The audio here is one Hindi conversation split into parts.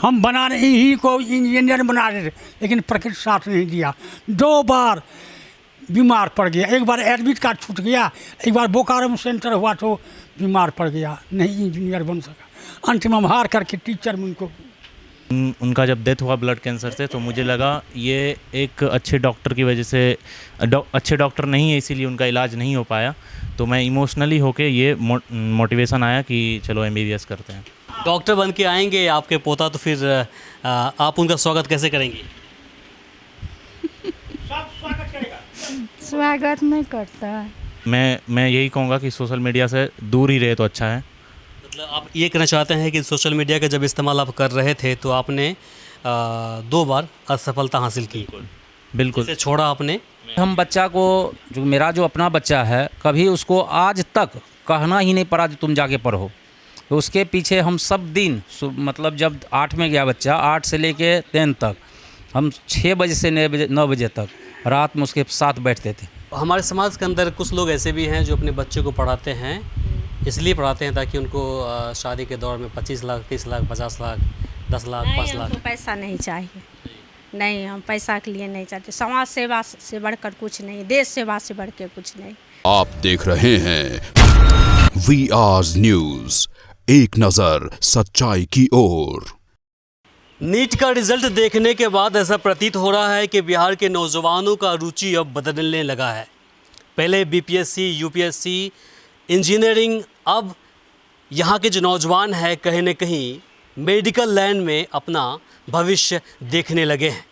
हम बनाने ही को इंजीनियर बना रहे थे, लेकिन प्रकृति साथ नहीं दिया। 2 बार बीमार पड़ गया, एक बार एडमिट कार्ड छूट गया, एक बार बोकारो में सेंटर हुआ तो बीमार पड़ गया, नहीं इंजीनियर बन सका। अंत में हम हार करके टीचर में उनका जब डेथ हुआ ब्लड कैंसर से, तो मुझे लगा ये एक अच्छे डॉक्टर की वजह से, अच्छे डॉक्टर नहीं है इसीलिए उनका इलाज नहीं हो पाया। तो मैं इमोशनली होके ये मोटिवेशन आया कि चलो MBBS करते हैं। डॉक्टर बन के आएंगे आपके पोता, तो फिर आप उनका स्वागत कैसे करेंगे? स्वागत नहीं करता है। मैं यही कहूँगा कि सोशल मीडिया से दूर ही रहे तो अच्छा है। मतलब आप ये कहना चाहते हैं कि सोशल मीडिया का जब इस्तेमाल आप कर रहे थे तो आपने 2 बार असफलता हासिल की। बिल्कुल इसे छोड़ा आपने। हम बच्चा को, जो मेरा जो अपना बच्चा है, कभी उसको आज तक कहना ही नहीं पड़ा तुम जाके पढ़ो। तो उसके पीछे हम सब दिन, मतलब जब 8 में गया बच्चा, 8 से लेके 10 तक हम 6 बजे से 9 बजे तक रात में उसके साथ बैठते थे। हमारे समाज के अंदर कुछ लोग ऐसे भी हैं जो अपने बच्चे को पढ़ाते हैं, इसलिए पढ़ाते हैं ताकि उनको शादी के दौर में 25 लाख, 30 लाख, 50 लाख, 10 लाख, 5 लाख। हमको पैसा नहीं चाहिए, नहीं, हम पैसा के लिए नहीं चाहते। समाज सेवा से बढ़कर कुछ नहीं, देश सेवा से बढ़ के कुछ नहीं। आप देख रहे हैं VR न्यूज़, एक नज़र सच्चाई की ओर। नीट का रिजल्ट देखने के बाद ऐसा प्रतीत हो रहा है कि बिहार के नौजवानों का रुचि अब बदलने लगा है। पहले BPSC, UPSC, इंजीनियरिंग, अब यहाँ के जो नौजवान हैं कहीं न कहीं मेडिकल लाइन में अपना भविष्य देखने लगे हैं।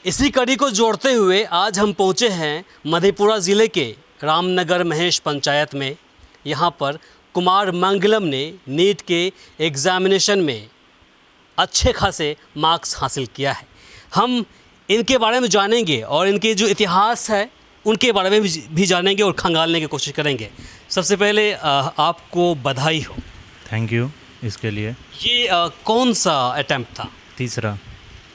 इसी कड़ी को जोड़ते हुए आज हम पहुँचे हैं मधेपुरा ज़िले के रामनगर महेश पंचायत में। यहाँ पर कुमार मंगलम ने नीट के एग्ज़ामिनेशन में अच्छे खासे मार्क्स हासिल किया है। हम इनके बारे में जानेंगे और इनके जो इतिहास है उनके बारे में भी जानेंगे और खंगालने की कोशिश करेंगे। सबसे पहले आपको बधाई हो। थैंक यू इसके लिए। ये कौन सा अटैम्प्ट था? तीसरा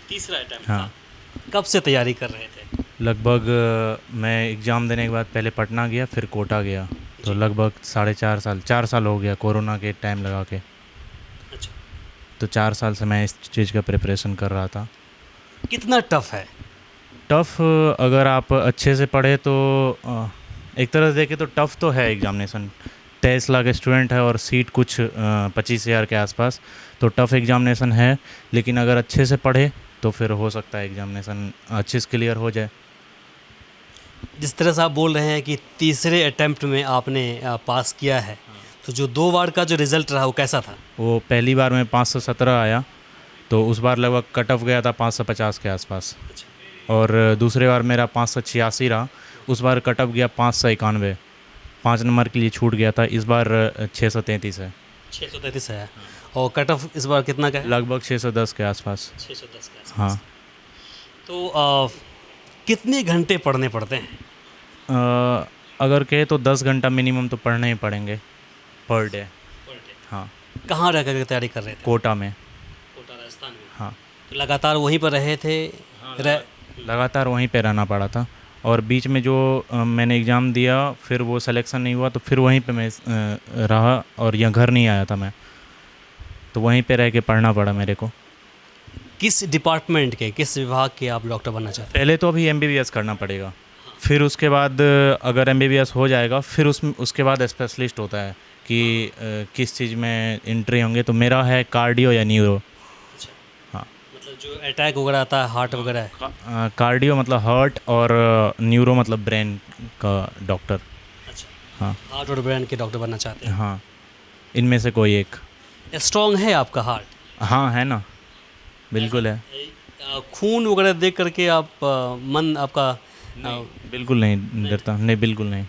अटैम्प्ट हाँ। था। कब से तैयारी कर रहे थे? लगभग मैं एग्ज़ाम देने के बाद पहले पटना गया, फिर कोटा गया, तो लगभग 4 साल हो गया, कोरोना के टाइम लगा के। अच्छा। तो 4 साल से मैं इस चीज़ का प्रिपरेशन कर रहा था। कितना टफ़ है? टफ़ अगर आप अच्छे से पढ़े तो एक तरह से देखें तो टफ़ तो है एग्ज़ामिनेशन। 23 लाख स्टूडेंट है और सीट कुछ 25,000 के आसपास, तो टफ़ एग्ज़ामिनेशन है। लेकिन अगर अच्छे से पढ़े तो फिर हो सकता है एग्ज़ामिनेशन अच्छे से क्लियर हो जाए। जिस तरह से आप बोल रहे हैं कि तीसरे अटैम्प्ट में आपने पास किया है, तो जो 2 बार का जो रिज़ल्ट रहा वो कैसा था? वो पहली बार में 517 आया, तो उस बार लगभग कट ऑफ गया था 550 के आसपास। और दूसरे बार मेरा 586 रहा, उस बार कट ऑफ गया 591, 5 नंबर के लिए छूट गया था। इस बार 633 है। 633 है। और कट ऑफ इस बार कितना का है? लगभग 610 के आसपास। 610 के आसपास। हाँ। तो कितने घंटे पढ़ने पड़ते हैं? अगर कहे तो 10 घंटा मिनिमम तो पढ़ने ही पड़ेंगे पर डे। हाँ। कहाँ रह कर तैयारी कर रहे थे? कोटा में। कोटा, राजस्थान में। हाँ। तो लगातार वहीं पर रहे थे? लगातार वहीं पे रहना पड़ा था। और बीच में जो मैंने एग्ज़ाम दिया, फिर वो सिलेक्शन नहीं हुआ, तो फिर वहीं पे मैं रहा और यहाँ घर नहीं आया था मैं, तो वहीं पे रह के पढ़ना पड़ा मेरे को। किस डिपार्टमेंट के, किस विभाग के आप डॉक्टर बनना चाहते हैं? पहले तो अभी MBBS करना पड़ेगा, फिर उसके बाद अगर MBBS हो जाएगा फिर उसके बाद स्पेशलिस्ट होता है कि किस चीज़ में एंट्री होंगे। तो मेरा है कार्डियो या न्यूरो। हाँ। मतलब जो अटैक वगैरह आता है, हार्ट वगैरह? कार्डियो मतलब हार्ट और न्यूरो मतलब ब्रेन का डॉक्टर। अच्छा। हाँ। हार्ट और ब्रेन के डॉक्टर बनना चाहते हैं? हाँ, इनमें से कोई एक। स्ट्रॉन्ग है आपका हार्ट? हाँ है ना, बिल्कुल है। खून वगैरह देख करके आप मन आपका बिल्कुल नहीं डरता, नहीं बिल्कुल नहीं।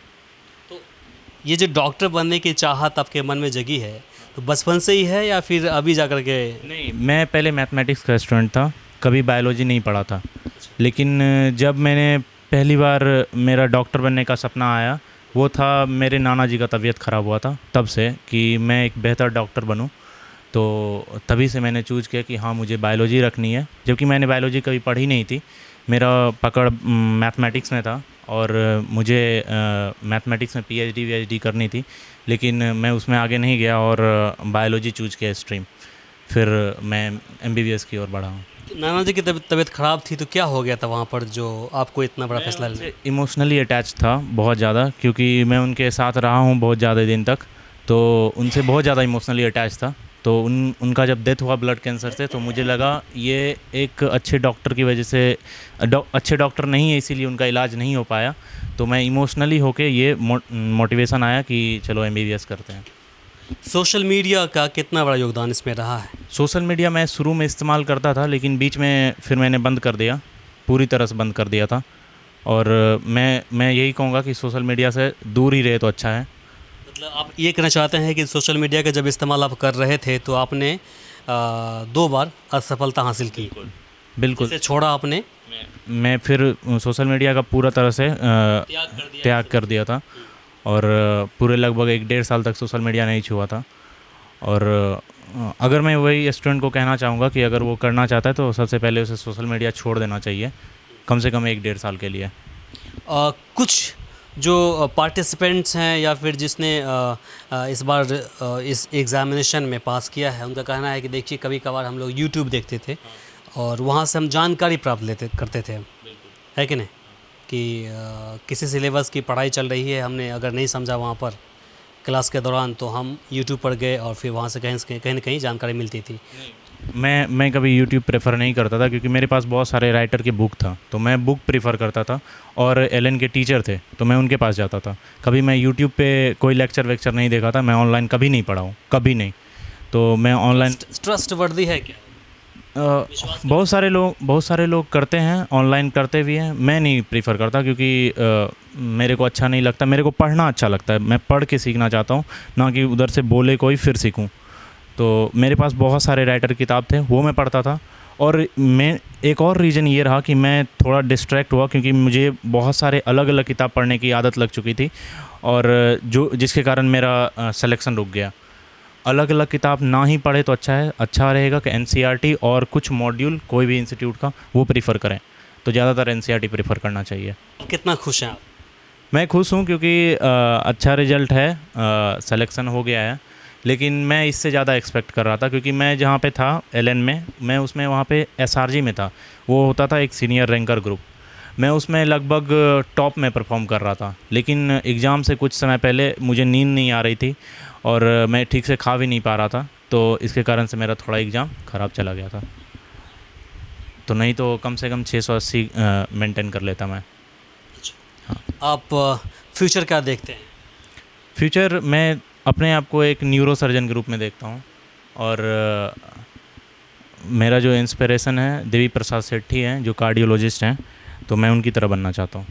तो ये जो डॉक्टर बनने की चाहत आपके मन में जगी है, तो बचपन से ही है या फिर अभी जा कर के? नहीं, मैं पहले मैथमेटिक्स का स्टूडेंट था, कभी बायोलॉजी नहीं पढ़ा था। लेकिन जब मैंने पहली बार मेरा डॉक्टर बनने का सपना आया, वो था मेरे नाना जी का तबीयत ख़राब हुआ था, तब से कि मैं एक बेहतर डॉक्टर बनूं। तो तभी से मैंने चूज़ किया कि हाँ मुझे बायोलॉजी रखनी है, जबकि मैंने बायोलॉजी कभी पढ़ी नहीं थी। मेरा पकड़ मैथमेटिक्स में था और मुझे मैथमेटिक्स में PhD करनी थी, लेकिन मैं उसमें आगे नहीं गया और बायोलॉजी चूज़ किया स्ट्रीम। फिर मैं MBBS की ओर बढ़ा हूँ। नाना जी की तबीयत ख़राब थी तो क्या हो गया था वहाँ पर जो आपको इतना बड़ा फैसला लेना? इमोशनली अटैच था बहुत ज़्यादा, क्योंकि मैं उनके साथ रहा हूँ बहुत ज़्यादा दिन तक, तो उनसे बहुत ज़्यादा इमोशनली अटैच था। तो उनका जब डेथ हुआ ब्लड कैंसर से, तो मुझे लगा ये एक अच्छे डॉक्टर की वजह से, अच्छे डॉक्टर नहीं है इसीलिए उनका इलाज नहीं हो पाया। तो मैं इमोशनली होके ये मोटिवेशन आया कि चलो MBBS करते हैं। सोशल मीडिया का कितना बड़ा योगदान इसमें रहा है? सोशल मीडिया मैं शुरू में इस्तेमाल करता था, लेकिन बीच में फिर मैंने बंद कर दिया, पूरी तरह से बंद कर दिया था। और मैं यही कहूँगा कि सोशल मीडिया से दूर ही रहे तो अच्छा है। मतलब आप ये कहना चाहते हैं कि सोशल मीडिया का जब इस्तेमाल आप कर रहे थे तो आपने 2 बार असफलता हासिल की? बिल्कुल। इसे छोड़ा आपने? मैं फिर सोशल मीडिया का पूरा तरह से त्याग कर दिया था, और पूरे लगभग 1-1.5 साल तक सोशल मीडिया नहीं छुआ था। और अगर मैं वही स्टूडेंट को कहना चाहूँगा कि अगर वो करना चाहता है तो सबसे पहले उसे सोशल मीडिया छोड़ देना चाहिए, कम से कम 1-1.5 साल के लिए। कुछ जो पार्टिसिपेंट्स हैं या फिर जिसने इस बार इस एग्ज़ामिनेशन में पास किया है, उनका कहना है कि देखिए कभी कभार हम लोग यूट्यूब देखते थे और वहाँ से हम जानकारी प्राप्त करते थे, है कि नहीं, कि किसी सिलेबस की पढ़ाई चल रही है, हमने अगर नहीं समझा वहाँ पर क्लास के दौरान तो हम यूट्यूब पर गए और फिर वहाँ से कहीं न कहीं जानकारी मिलती थी। मैं कभी यूट्यूब प्रेफर नहीं करता था, क्योंकि मेरे पास बहुत सारे राइटर के बुक था, तो मैं बुक प्रेफर करता था। और LN के टीचर थे तो मैं उनके पास जाता था। कभी मैं यूट्यूब पे कोई लेक्चर वेक्चर नहीं देखा था, मैं ऑनलाइन कभी नहीं पढ़ा हूँ, कभी नहीं। तो मैं ऑनलाइन ट्रस्टवर्दी है क्या? बहुत सारे लोग करते हैं, ऑनलाइन करते भी हैं। मैं नहीं प्रीफर करता, क्योंकि मेरे को अच्छा नहीं लगता। मेरे को पढ़ना अच्छा लगता है, मैं पढ़ के सीखना चाहता हूँ, ना कि उधर से बोले कोई फिर सीखूँ। तो मेरे पास बहुत सारे राइटर किताब थे, वो मैं पढ़ता था। और मैं एक और रीज़न ये रहा कि मैं थोड़ा डिस्ट्रैक्ट हुआ, क्योंकि मुझे बहुत सारे अलग अलग किताब पढ़ने की आदत लग चुकी थी, और जिसके कारण मेरा सिलेक्शन रुक गया। अलग अलग किताब ना ही पढ़े तो अच्छा रहेगा कि NCERT और कुछ मॉड्यूल कोई भी इंस्टीट्यूट का वो प्रीफर करें, तो ज़्यादातर NCERT प्रीफर करना चाहिए। कितना खुश हैं आप? मैं खुश हूँ, क्योंकि अच्छा रिजल्ट है, सिलेक्शन हो गया है। लेकिन मैं इससे ज़्यादा एक्सपेक्ट कर रहा था, क्योंकि मैं जहाँ पे था LN में, मैं उसमें वहाँ पे SRG में था, वो होता था एक सीनियर रैंकर ग्रुप। मैं उसमें लगभग टॉप में परफॉर्म कर रहा था। लेकिन एग्ज़ाम से कुछ समय पहले मुझे नींद नहीं आ रही थी और मैं ठीक से खा भी नहीं पा रहा था, तो इसके कारण से मेरा थोड़ा एग्ज़ाम ख़राब चला गया था। तो नहीं तो कम से कम 680 मेंटेन कर लेता मैं। हाँ। आप फ्यूचर क्या देखते हैं? फ्यूचर मैं अपने आप को एक न्यूरो सर्जन के रूप में देखता हूँ, और मेरा जो इंस्पिरेशन है देवी प्रसाद सेठी हैं, जो कार्डियोलॉजिस्ट हैं, तो मैं उनकी तरह बनना चाहता हूँ।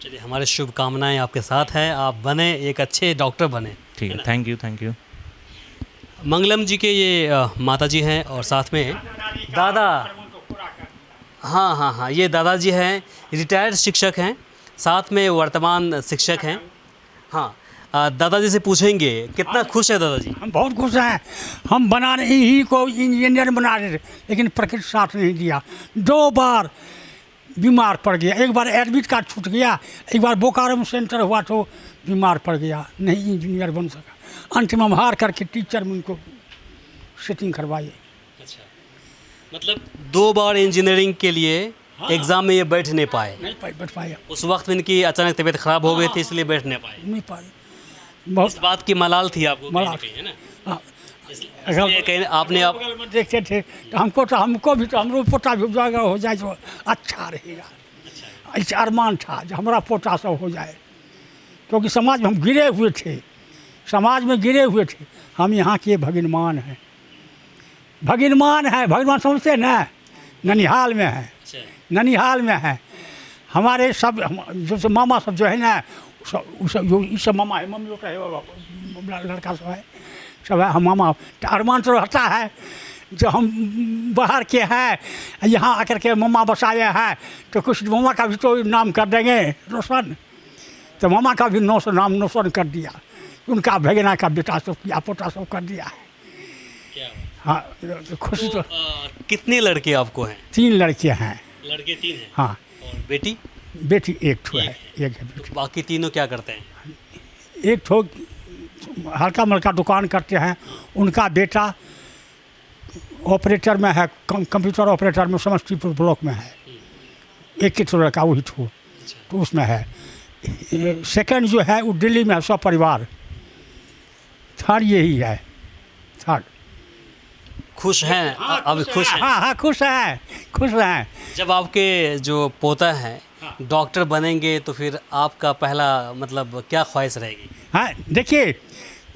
चलिए, हमारी शुभकामनाएं आपके साथ हैं, आप बने, एक अच्छे डॉक्टर बने। ठीक है, थैंक यू। मंगलम जी के ये माता जी हैं और साथ में दादा। हाँ, ये दादाजी हैं, रिटायर्ड शिक्षक हैं, साथ में वर्तमान शिक्षक हैं। हाँ, दादाजी से पूछेंगे कितना खुश है दादाजी? हम बहुत खुश हैं। हम बनाने ही को इंजीनियर बना रहे थे, लेकिन प्रकृति साथ नहीं दिया। 2 बार बीमार पड़ गया, एक बार एडमिट कार्ड छूट गया, एक बार बोकारो में सेंटर हुआ तो बीमार पड़ गया, नहीं इंजीनियर बन सका। अंत में हम हार करके टीचर में उनको सेटिंग करवाई। अच्छा, मतलब 2 बार इंजीनियरिंग के लिए एग्ज़ाम में ये बैठ नहीं पाए? नहीं बैठ पाए। उस वक्त में इनकी अचानक तबीयत ख़राब हो गई थी, इसलिए बैठ नहीं पाए। नहीं पाए। इस बहुत बात की मलाल थी आपको? मलाल। है ना? हाँ। इसलिए कहीं आपने आप बगल में देखते थे तो हमको भी तो हमरो पोता भी उजागर हो जाए तो अच्छा रहेगा। ऐसा अरमान था जो हमारा पोता सब हो जाए, क्योंकि समाज में हम गिरे हुए थे। हम यहाँ के भगवान हैं। भगवान समझते हैं ना, ननिहाल में है। हमारे सब जैसे मामा सब जो है ना, ये सब मामा है, मम्मी लोग है, लड़का सब है, सब है। हम मामा अरमान तो रहता है जो हम बाहर के हैं, यहाँ आकर के मामा बसाए हैं, तो कुछ मामा का भी तो नाम कर देंगे रोशन। तो मामा का भी नाम रोशन कर दिया, उनका भगना का बेटा सब किया, पोता सब कर दिया है। हाँ, खुशी तो। कितने लड़के आपको हैं? 3 लड़के हैं। लड़के 3 हैं? हाँ। और बेटी? बेटी एक ठो है, एक है बेटी। तो बाकी तीनों क्या करते हैं? एक ठो हल्का मलका दुकान करते हैं, उनका बेटा ऑपरेटर में है, कंप्यूटर ऑपरेटर में समस्तीपुर ब्लॉक में है। एक ही तो लड़का वही तो उसमें है। सेकंड जो है वो दिल्ली में है, सब परिवार। थर्ड यही है, थर्ड। खुश हैं अब? खुश हैं? हाँ खुश हैं, खुश हैं। जब आपके जो पोता है डॉक्टर बनेंगे तो फिर आपका पहला मतलब क्या ख्वाहिश रहेगी? हाँ देखिए,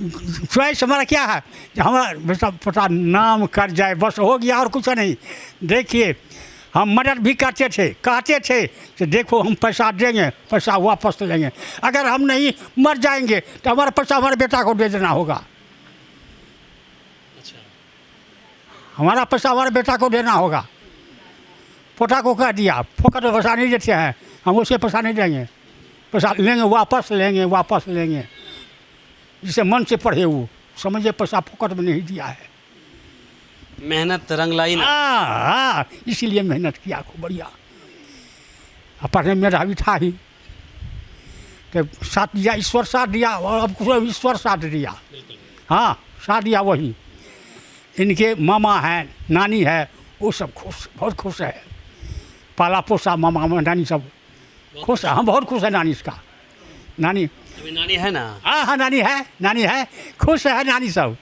च्वाइस हमारा क्या है, हमारा बेटा पता नाम कर जाए बस हो गया, और कुछ नहीं। देखिए हम मदद भी करते थे, कहते थे कि देखो हम पैसा देंगे, पैसा वापस लेंगे। अगर हम नहीं मर जाएंगे तो हमारा पैसा हमारे बेटा को दे देना होगा। हमारा पैसा हमारे बेटा को देना होगा। पोता को कह दिया फोकट में पैसा नहीं देते हैं, हम उसे पैसा नहीं देंगे, पैसा लेंगे वापस लेंगे, वापस लेंगे। जिसे मन से पढ़े वो समझे पैसा फोकट में नहीं दिया है। मेहनत रंग लाई ना। हाँ, इसीलिए मेहनत किया खूब बढ़िया। पढ़ने में मेरा भी था ही कि साथ दिया, ईश्वर साथ दिया, और अब कुछ ईश्वर साथ दिया। हाँ साथ दिया वही। इनके मामा हैं, नानी है, वो सब खुश, बहुत खुश है। पाला पोसा मामा नानी सब खुश है। हम बहुत खुश है नानी इसका। नानी अभी नानी है ना? हाँ नानी है, नानी है, खुश है नानी सब।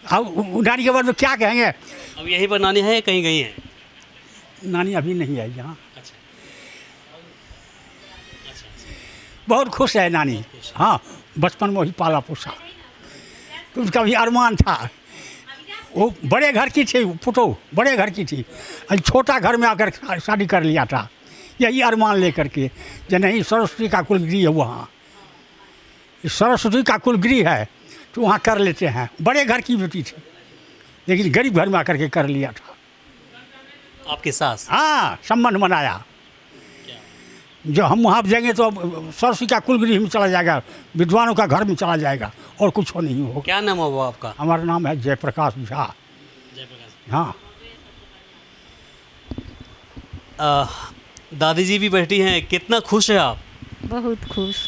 अब नानी के बारे में क्या कहेंगे। अब यहीं पर नानी है, कहीं गई है? नानी अभी नहीं आई यहाँ। अच्छा। बहुत खुश है नानी। हाँ बचपन में वही पाला पोसा, तो उसका भी अरमान था। वो बड़े घर की थी, पुतो बड़े घर की थी, छोटा घर में आकर शादी कर लिया था। यही अरमान लेकर के जो नहीं सरस्वती का कुलगृह है वहाँ, सरस्वती का कुलगृह है तो वहाँ कर लेते हैं। बड़े घर की बेटी थी लेकिन गरीब घर में आकर के कर लिया था। आपकी सास? हाँ संबंध बनाया। जो हम वहाँ जाएंगे तो सरस्वती का कुलगृह में चला जाएगा, विद्वानों का घर में चला जाएगा, और कुछ हो नहीं होगा। क्या नाम है वो आपका? हमारा नाम है जयप्रकाश झा। जयप्रकाश। हाँ। दादी जी भी बैठी हैं, कितना खुश है आप? बहुत खुश।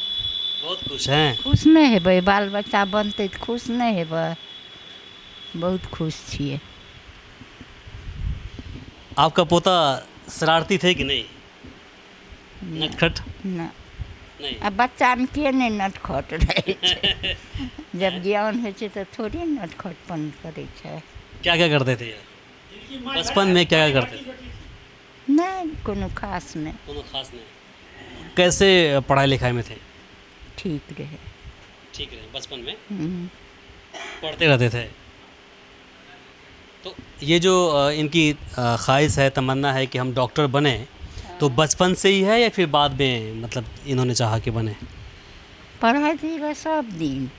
बहुत खुश हैं? खुश नहीं हेबै, बाल बच्चा बनते तो खुश नहीं हेबै। बहुत खुश छिए। आपका पोता शरारती थे कि नहीं? नटखट? ना नहीं। आ बच्चा में के नहीं नटखट रहे छै। जब ज्ञान होइ छै तो थोड़ी नटखटपन करे छै। क्या क्या करते थे बचपन में? क्या क्या करते थे? नहीं कोनो खास नहीं। कोनो खास नहीं। कैसे पढ़ाई लिखाई में थे? ठीक रहे। ठीक रहे बचपन में? हम्म। पढ़ते रहते थे। तो ये जो इनकी ख्वाहिश है, तमन्ना है कि हम डॉक्टर बने, तो बचपन से ही है या फिर बाद में मतलब इन्होंने चाहा कि बने? पढ़ाई रहे सब दिन।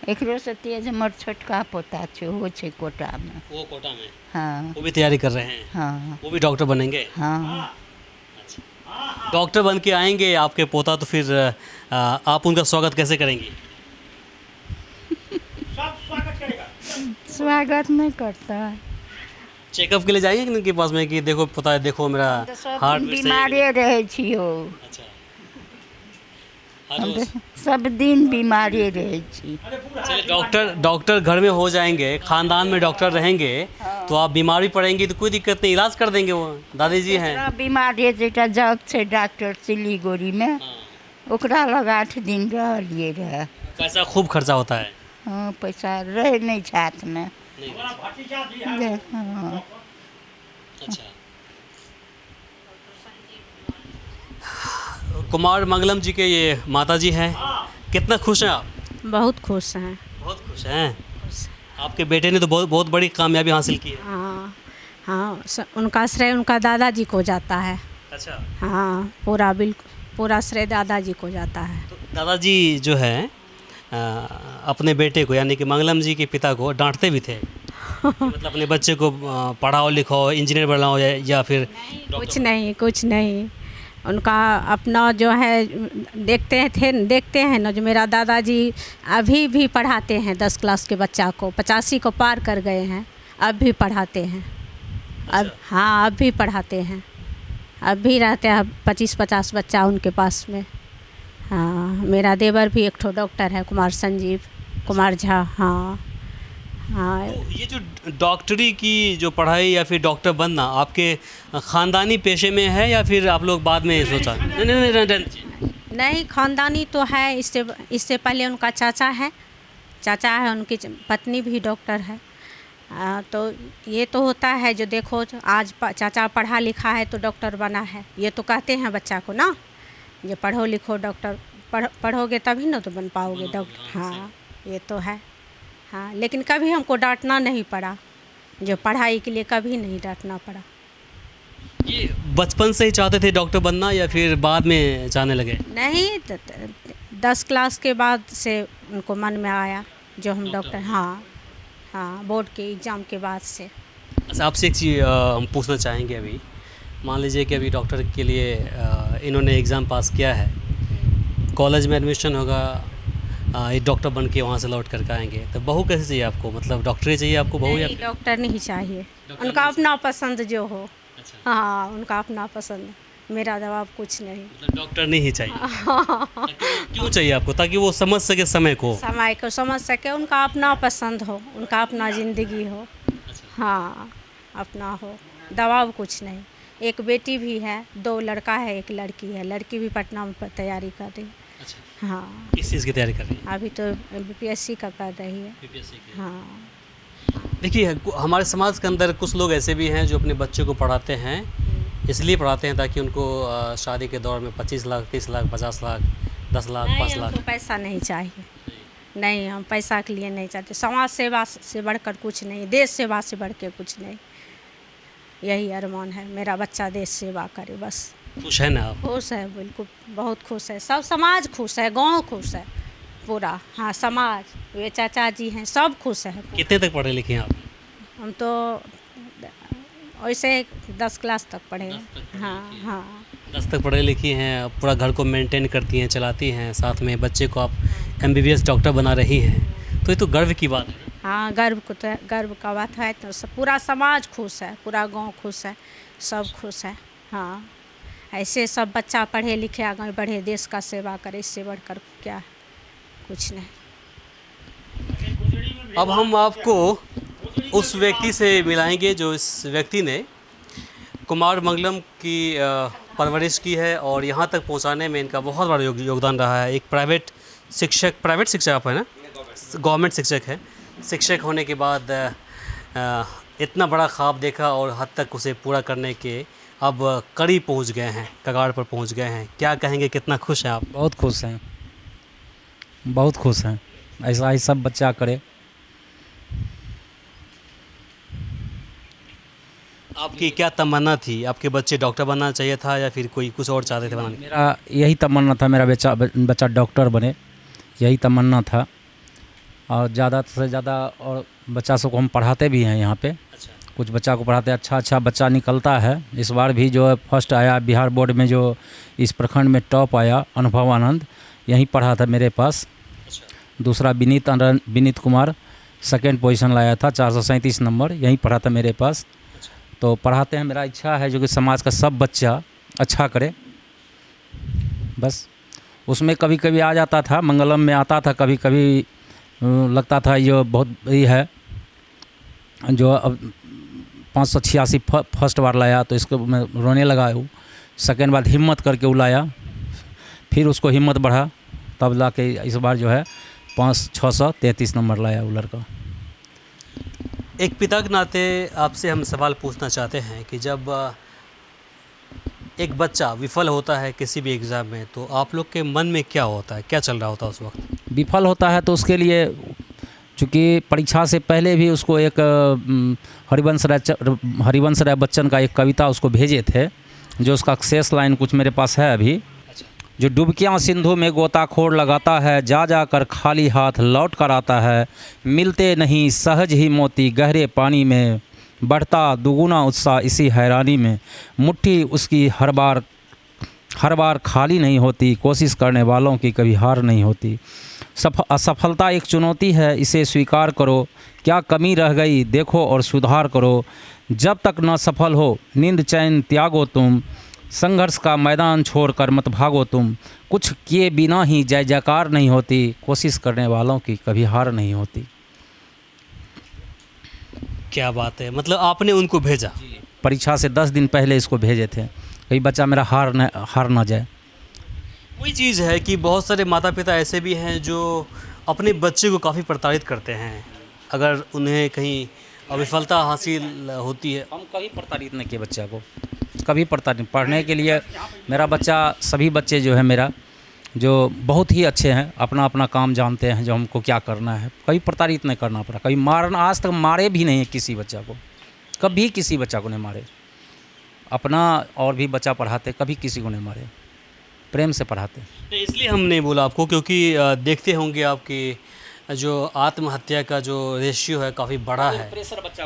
एकरो से तेज हमर छोटका पोता छै, वो छै कोटा में। वो कोटा में? हाँ वो भी तैयारी कर रहे हैं? हाँ वो भी डॉक्टर बनेंगे? हाँ। डॉक्टर बन के आएंगे आपके पोता, तो फिर आप उनका स्वागत कैसे करेंगी? स्वागत नहीं करता। चेकअप के लिए जाएंगे कि उनके पास में कि देखो पोता, देखो मेरा हार्ट बीमारे रहे छियो। अच्छा। हम तो सब दिन बीमारे रहे छी। चलिए, डॉक्टर घर में हो जाएंगे, खानदान में डॉक्टर रहेंगे, तो आप बीमार भी पड़ेंगे तो कोई दिक्कत नहीं, इलाज कर देंगे। वो दादी जी हैं। बीमारी जेटा जग छै डॉक्टर सिलीगुड़ी में, ओकरा लग 8 दिन रहलिए रहे। पैसा खूब खर्चा होता है? हाँ पैसा रहे नहीं छात में। नहीं। हाँ। अच्छा। कुमार मंगलम जी के ये माता जी हैं, कितना खुश हैं आप? बहुत खुश हैं। बहुत खुश हैं। आपके बेटे ने तो बहुत बड़ी कामयाबी हासिल की है। हाँ हाँ, उनका श्रेय उनका दादाजी को जाता है। अच्छा। हाँ पूरा श्रेय दादाजी को जाता है। तो दादाजी जो है अपने बेटे को यानी कि मंगलम जी के पिता को डांटते भी थे मतलब अपने बच्चे को पढ़ाओ लिखाओ, इंजीनियर बनाओ या फिर कुछ नहीं। उनका अपना जो है देखते हैं ना, जो मेरा दादाजी अभी भी पढ़ाते हैं 10 क्लास के बच्चा को, 85 को पार कर गए हैं, अब भी पढ़ाते हैं। अब हाँ अब भी पढ़ाते हैं, अब भी रहते हैं 25-50 बच्चा उनके पास में। हाँ मेरा देवर भी एक ठो डॉक्टर है, कुमार संजीव कुमार झा। हाँ हाँ ये जो डॉक्टरी की जो पढ़ाई या फिर डॉक्टर बनना आपके ख़ानदानी पेशे में है या फिर आप लोग बाद में सोचा? नहीं। नहीं, खानदानी तो है। इससे पहले उनका चाचा है, उनकी पत्नी भी डॉक्टर है। तो ये तो होता है जो देखो आज चाचा पढ़ा लिखा है तो डॉक्टर बना है, ये तो कहते हैं बच्चा को ना, ये पढ़ो लिखो डॉक्टर पढ़ोगे तभी ना तो बन पाओगे डॉक्टर। हाँ ये तो है। हाँ लेकिन कभी हमको डांटना नहीं पड़ा, जो पढ़ाई के लिए कभी नहीं डांटना पड़ा। ये बचपन से ही चाहते थे डॉक्टर बनना या फिर बाद में चाहने लगे? नहीं, 10 क्लास के बाद से उनको मन में आया जो हम डॉक्टर। हाँ बोर्ड के एग्ज़ाम के बाद से। अच्छा, आपसे एक चीज़ हम पूछना चाहेंगे। अभी मान लीजिए कि अभी डॉक्टर के लिए इन्होंने एग्ज़ाम पास किया है, कॉलेज में एडमिशन होगा, एक डॉक्टर बन के वहाँ से लौट कर आएंगे, तो बहू कैसे चाहिए आपको? मतलब डॉक्टर ही चाहिए आपको बहू या नहीं, डॉक्टर नहीं चाहिए, उनका अपना पसंद जो हो। अच्छा। हाँ उनका अपना पसंद, मेरा जवाब कुछ नहीं। मतलब डॉक्टर नहीं ही चाहिए? क्यों चाहिए आपको? ताकि वो समझ सके समय को समझ सके, उनका अपना पसंद हो, उनका अपना ज़िंदगी हो। हाँ अपना हो, दबाव कुछ नहीं। एक बेटी भी है, 2 लड़का है, 1 लड़की है। लड़की भी पटना में तैयारी कर रही है। अच्छा। हाँ किस चीज़ की तैयारी कर रही है? अभी तो BPSC का कर रही है। हाँ देखिए, हमारे समाज के अंदर कुछ लोग ऐसे भी हैं जो अपने बच्चे को पढ़ाते हैं, इसलिए पढ़ाते हैं ताकि उनको शादी के दौर में 25 लाख, 30 लाख, 50 लाख, 10 लाख, 5 लाख। हमको पैसा नहीं चाहिए। नहीं, हम पैसा के लिए नहीं चाहते। समाज सेवा से बढ़कर कुछ नहीं, देश सेवा से बढ़ के कुछ नहीं। यही अरमान है, मेरा बच्चा देश सेवा करे बस। खुश है ना आप? खुश है, बिल्कुल बहुत खुश है। सब समाज खुश है, गांव खुश है पूरा। हाँ समाज, ये चाचा जी हैं, सब खुश है। कितने तक पढ़े लिखे हैं आप? हम तो वैसे 10 क्लास तक पढ़े हैं। हाँ 10 तक पढ़े लिखी हैं, पूरा घर को मेंटेन करती हैं, चलाती हैं, साथ में बच्चे को आप MBBS डॉक्टर बना रही हैं, तो ये तो गर्व की बात है। हाँ गर्व का बात है। तो पूरा समाज खुश है, पूरा गांव खुश है, सब खुश है। हाँ ऐसे सब बच्चा पढ़े लिखे आगे बढ़े, देश का सेवा करे, इससे बढ़कर क्या है? कुछ नहीं। अब हम आपको उस व्यक्ति से मिलाएंगे जो इस व्यक्ति ने कुमार मंगलम की परवरिश की है और यहाँ तक पहुँचाने में इनका बहुत बड़ा योगदान रहा है। एक प्राइवेट शिक्षक आप है ना, गवर्नमेंट शिक्षक है। शिक्षक होने के बाद इतना बड़ा ख्वाब देखा और हद तक उसे पूरा करने के अब करीब पहुँच गए हैं, कगार पर पहुँच गए हैं। क्या कहेंगे, कितना खुश हैं आप? बहुत खुश हैं, बहुत खुश हैं। ऐसा ही सब बच्चा करे। आपकी क्या तमन्ना थी? आपके बच्चे डॉक्टर बनना चाहिए था या फिर कोई कुछ और चाहते थे बनाने? मेरा यही तमन्ना था, मेरा बच्चा डॉक्टर बने, यही तमन्ना था। और ज़्यादा से ज़्यादा और बच्चा सबको हम पढ़ाते भी हैं यहाँ पे। अच्छा। कुछ बच्चा को पढ़ाते, अच्छा बच्चा निकलता है। इस बार भी जो है फर्स्ट आया बिहार बोर्ड में, जो इस प्रखंड में टॉप आया, अनुभव आनंद यहीं पढ़ा था मेरे पास। अच्छा। दूसरा विनीत कुमार सेकेंड पोजीशन लाया था, 437 नंबर, यहीं पढ़ा था मेरे पास। तो पढ़ाते हैं, मेरा इच्छा है जो कि समाज का सब बच्चा अच्छा करे बस। उसमें कभी कभी आ जाता था, मंगलम में आता था, कभी कभी लगता था ये बहुत ये है, जो अब 586 फर्स्ट बार लाया तो इसको मैं रोने लगा हूँ। सेकेंड बार हिम्मत करके वो लाया, फिर उसको हिम्मत बढ़ा, तब ला के इस बार जो है 633 नंबर लाया वो लड़का। एक पिता के नाते आपसे हम सवाल पूछना चाहते हैं कि जब एक बच्चा विफल होता है किसी भी एग्ज़ाम में, तो आप लोग के मन में क्या होता है, क्या चल रहा होता है उस वक्त? विफल होता है तो उसके लिए, चूँकि परीक्षा से पहले भी उसको एक हरिवंश राय बच्चन का एक कविता उसको भेजे थे, जो उसका शेष लाइन कुछ मेरे पास है अभी। जो डुबकियाँ सिंधु में गोताखोर लगाता है, जा जा कर खाली हाथ लौट कर आता है, मिलते नहीं सहज ही मोती गहरे पानी में, बढ़ता दुगुना उत्साह इसी हैरानी में, मुट्ठी उसकी हर बार खाली नहीं होती, कोशिश करने वालों की कभी हार नहीं होती। असफलता एक चुनौती है, इसे स्वीकार करो, क्या कमी रह गई देखो और सुधार करो, जब तक न सफल हो नींद चैन त्यागो तुम, संघर्ष का मैदान छोड़कर मत भागो तुम, कुछ किए बिना ही जय जयकार नहीं होती, कोशिश करने वालों की कभी हार नहीं होती। क्या बात है, मतलब आपने उनको भेजा? परीक्षा से 10 दिन पहले इसको भेजे थे, कहीं बच्चा मेरा हार ना जाए। वही चीज़ है कि बहुत सारे माता पिता ऐसे भी हैं जो अपने बच्चे को काफ़ी प्रताड़ित करते हैं अगर उन्हें कहीं विफलता हासिल होती है। हम कभी प्रताड़ित नहीं किए बच्चा को, कभी प्रताड़ित। पढ़ने के लिए मेरा बच्चा, सभी बच्चे जो है मेरा, जो बहुत ही अच्छे हैं, अपना अपना काम जानते हैं, जो हमको क्या करना है। कभी प्रताड़ित नहीं करना पड़ा, कभी मारना, आज तक मारे भी नहीं है किसी बच्चा को, कभी किसी बच्चा को नहीं मारे। अपना और भी बच्चा पढ़ाते, कभी किसी को नहीं मारे, प्रेम से पढ़ाते। नहीं, इसलिए हम नहीं बोला आपको क्योंकि देखते होंगे आपके जो आत्महत्या का जो रेशियो है काफ़ी बड़ा है,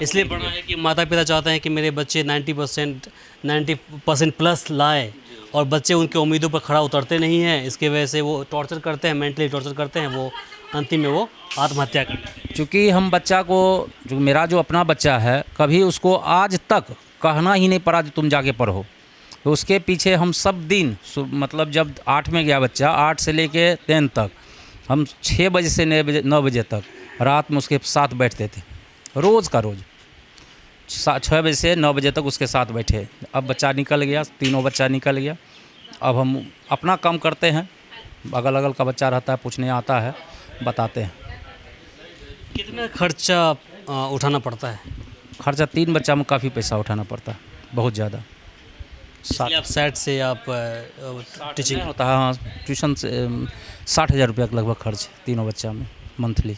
इसलिए बड़ा है कि माता पिता चाहते हैं कि मेरे बच्चे 90% प्लस लाए और बच्चे उनके उम्मीदों पर खड़ा उतरते नहीं हैं, इसके वजह से वो टॉर्चर करते हैं, मेंटली टॉर्चर करते हैं, वो अंतिम में वो आत्महत्या करते हैं। चूँकि हम बच्चा को, जो मेरा जो अपना बच्चा है, कभी उसको आज तक कहना ही नहीं पड़ा जो तुम जाके पढ़ो। तो उसके पीछे हम सब दिन, मतलब जब 8 में गया बच्चा, 8 से लेके 10 तक, हम 6 बजे से 9 बजे तक रात में उसके साथ बैठते थे, रोज़ का रोज़ 6 बजे से 9 बजे तक उसके साथ बैठे। अब बच्चा निकल गया, तीनों बच्चा निकल गया, अब हम अपना काम करते हैं। अगल अगल का बच्चा रहता है, पूछने आता है, बताते हैं। कितना खर्चा उठाना पड़ता है? खर्चा 3 बच्चा में काफ़ी पैसा उठाना पड़ता है, बहुत ज़्यादा। इसलिए आप सेट से आप टीचिंग होता है, हाँ, ट्यूशन से 60,000 रुपया के लगभग खर्च तीनों बच्चा में मंथली।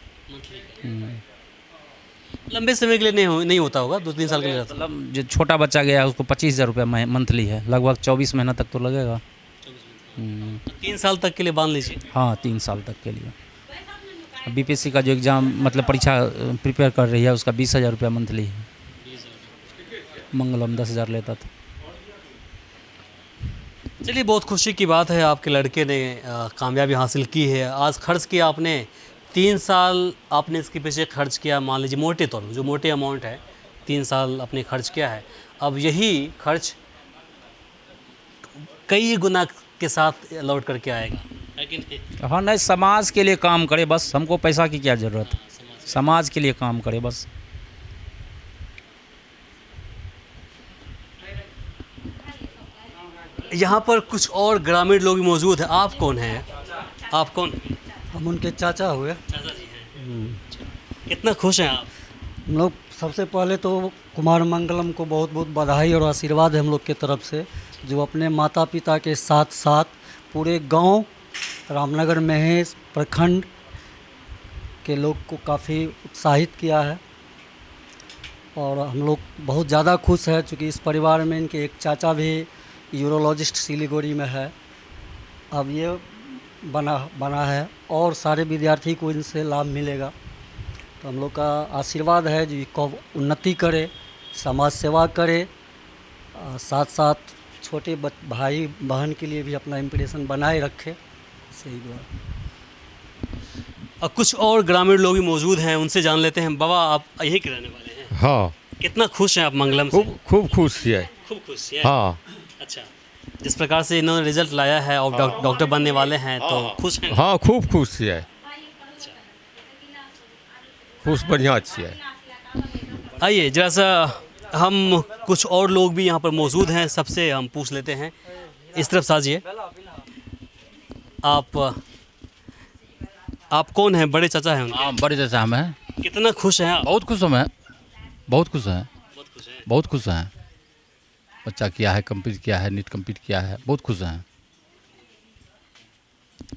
लंबे समय के लिए नहीं होता होगा, 2-3 साल के लिए रहता है। मतलब जो छोटा बच्चा गया है उसको 25,000 रुपया मंथली है, लगभग 24 महीना तक तो लगेगा। 3 साल तक के लिए बांध लीजिए। हाँ, 3 साल तक के लिए। बीपीएससी का जो एग्ज़ाम, मतलब परीक्षा प्रिपेयर कर रही है, उसका 20,000 रुपया मंथली है। मंगलम 10,000 लेता था। चलिए, बहुत खुशी की बात है आपके लड़के ने कामयाबी हासिल की है। आज खर्च किया आपने, 3 साल आपने इसके पीछे खर्च किया, मान लीजिए मोटे तौर पर, जो मोटे अमाउंट है, 3 साल आपने खर्च किया है। अब यही खर्च कई गुना के साथ लौट करके आएगा, है कि नहीं? हाँ, नहीं, समाज के लिए काम करे बस, हमको पैसा की क्या ज़रूरत है, समाज के लिए काम करे बस। यहाँ पर कुछ और ग्रामीण लोग भी मौजूद हैं। आप कौन हैं? आप कौन? हम उनके चाचा हुए। चाचा जी हैं। कितना खुश हैं आप? हम लोग सबसे पहले तो कुमार मंगलम को बहुत बहुत बधाई और आशीर्वाद है हम लोग की तरफ से, जो अपने माता पिता के साथ साथ पूरे गांव रामनगर महेश प्रखंड के लोग को काफ़ी उत्साहित किया है। और हम लोग बहुत ज़्यादा खुश है, चूँकि इस परिवार में इनके एक चाचा भी यूरोलॉजिस्ट सिलीगुड़ी में है। अब ये बना है और सारे विद्यार्थी को इनसे लाभ मिलेगा। तो हम लोग का आशीर्वाद है जो को उन्नति करे, समाज सेवा करे, साथ साथ छोटे भाई बहन के लिए भी अपना इम्प्रेशन बनाए रखे। सही बात। कुछ और ग्रामीण लोग भी मौजूद हैं, उनसे जान लेते हैं। बाबा, आप यहीं के रहने वाले हैं? हाँ। कितना खुश हैं आप मंगलम से? खूब खुश है। खूब खुश है। हाँ। अच्छा, जिस प्रकार से इन्होंने रिजल्ट लाया है और डॉक्टर बनने वाले हैं, तो खुश हैं? हाँ, खूब खुश है। खुश, बढ़िया, अच्छी है। आइए जरा सा, हम कुछ और लोग भी यहाँ पर मौजूद हैं, सबसे हम पूछ लेते हैं। इस तरफ साजिए। आप कौन हैं? बड़े चाचा हैं उनके? हाँ, बड़े चाचा हम हैं। कितना खुश हैं आप? बहुत खुश हम हैं, बहुत खुश हैं, बहुत खुश हैं। बच्चा किया है, कंप्लीट किया है, नीट कंप्लीट किया है, बहुत खुश हैं।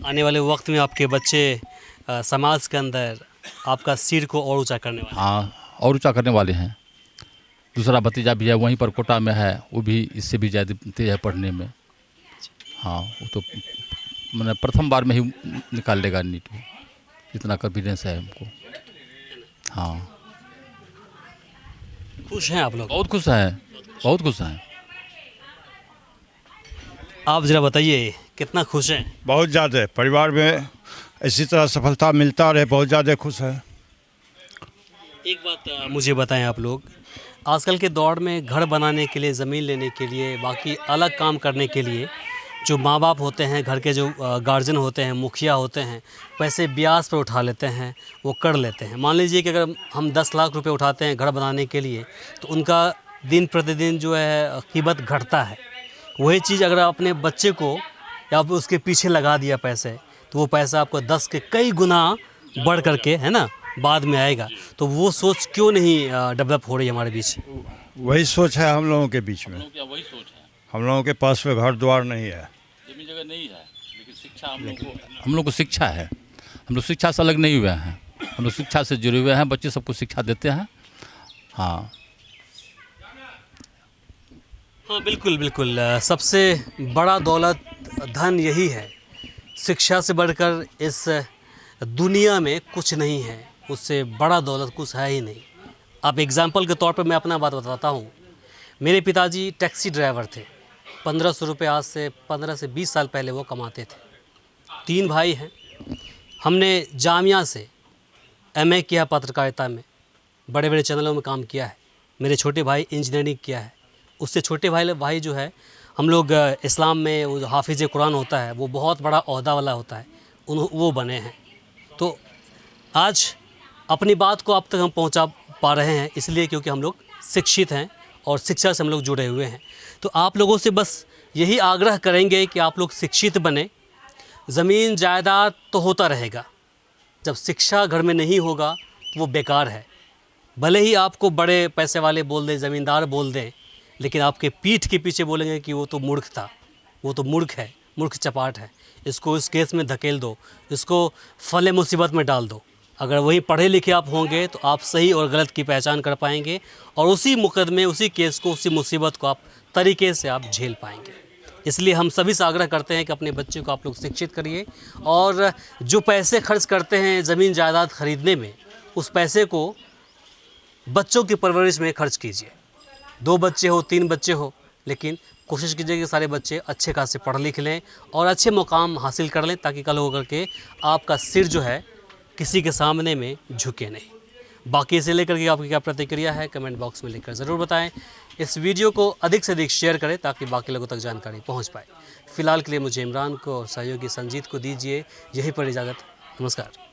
आने वाले वक्त में आपके बच्चे समाज के अंदर आपका सिर को और ऊंचा करने वाले? हाँ, और ऊंचा करने वाले हैं। दूसरा भतीजा भी है, वहीं पर कोटा में है, वो भी इससे भी ज़्यादा तेज है पढ़ने में। हाँ, वो तो मैंने प्रथम बार में ही निकाल लेगा नीट, इतना कॉन्फिडेंस है हमको। हाँ, खुश हैं आप लोग? बहुत खुश हैं, बहुत खुश हैं। आप जरा बताइए, कितना खुश हैं? बहुत ज़्यादा। परिवार में इसी तरह सफलता मिलता रहे, बहुत ज़्यादा खुश है। एक बात मुझे बताएं आप लोग, आजकल के दौर में घर बनाने के लिए, ज़मीन लेने के लिए, बाकी अलग काम करने के लिए जो माँ बाप होते हैं, घर के जो गार्जियन होते हैं, मुखिया होते हैं, पैसे ब्याज पर उठा लेते हैं, वो कर लेते हैं। मान लीजिए कि अगर हम 10 लाख रुपए उठाते हैं घर बनाने के लिए, तो उनका दिन प्रतिदिन जो है कीमत घटता है। वही चीज़ अगर अपने बच्चे को या उसके पीछे लगा दिया पैसे, तो वो पैसा आपको 10 के कई गुना बढ़ करके, है ना, बाद में आएगा। तो वो सोच क्यों नहीं डेवलप हो रही है हमारे बीच? वही सोच है हम लोगों के बीच में। वही सोच है, हम लोगों के पास में घर द्वार नहीं है, जमीन जगह नहीं है, लेकिन शिक्षा हम लोग को शिक्षा है। हम लोग शिक्षा से अलग नहीं हुए हैं, हम लोग शिक्षा से जुड़े हुए हैं, बच्चे सबको शिक्षा देते हैं। हाँ हाँ, बिल्कुल बिल्कुल। सबसे बड़ा दौलत धन यही है। शिक्षा से बढ़कर इस दुनिया में कुछ नहीं है, उससे बड़ा दौलत कुछ है ही नहीं। अब एग्जाम्पल के तौर पर मैं अपना बात बताता हूँ। मेरे पिताजी टैक्सी ड्राइवर थे। 1500 रुपये आज से 15 से 20 साल पहले वो कमाते थे। 3 भाई हैं। हमने जामिया से MA किया पत्रकारिता में, बड़े बड़े चैनलों में काम किया है। मेरे छोटे भाई इंजीनियरिंग किया है। उससे छोटे भाई जो है, हम लोग इस्लाम में वो हाफिज़ कुरान होता है, वो बहुत बड़ा ओहदा वाला होता है, वो बने हैं। तो आज अपनी बात को आप तक हम पहुंचा पा रहे हैं इसलिए क्योंकि हम लोग शिक्षित हैं और शिक्षा से हम लोग जुड़े हुए हैं। तो आप लोगों से बस यही आग्रह करेंगे कि आप लोग शिक्षित बने। ज़मीन जायदाद तो होता रहेगा, जब शिक्षा घर में नहीं होगा तो वो बेकार है। भले ही आपको बड़े पैसे वाले बोल दें, ज़मींदार बोल दें, लेकिन आपके पीठ के पीछे बोलेंगे कि वो तो मूर्ख था, वो तो मूर्ख है, मूर्ख चपाट है, इसको इस केस में धकेल दो, इसको फले मुसीबत में डाल दो। अगर वही पढ़े लिखे आप होंगे तो आप सही और गलत की पहचान कर पाएंगे और उसी मुकदमे, उसी केस को, उसी मुसीबत को आप तरीके से आप झेल पाएंगे। इसलिए हम सभी से आग्रह करते हैं कि अपने बच्चों को आप लोग शिक्षित करिए और जो पैसे खर्च करते हैं ज़मीन जायदाद ख़रीदने में, उस पैसे को बच्चों की परवरिश में खर्च कीजिए। 2 बच्चे हो, 3 बच्चे हो, लेकिन कोशिश कीजिए कि सारे बच्चे अच्छे खासे पढ़ लिख लें और अच्छे मुकाम हासिल कर लें, ताकि कल होकर के आपका सिर जो है किसी के सामने में झुके नहीं। बाकी इसे लेकर के आपकी क्या प्रतिक्रिया है कमेंट बॉक्स में लिखकर ज़रूर बताएं। इस वीडियो को अधिक से अधिक शेयर करें ताकि बाकी लोगों तक जानकारी पहुंच पाए। फ़िलहाल के लिए मुझे इमरान को और सहयोगी संजीत को दीजिए यहीं पर इजाज़त। नमस्कार।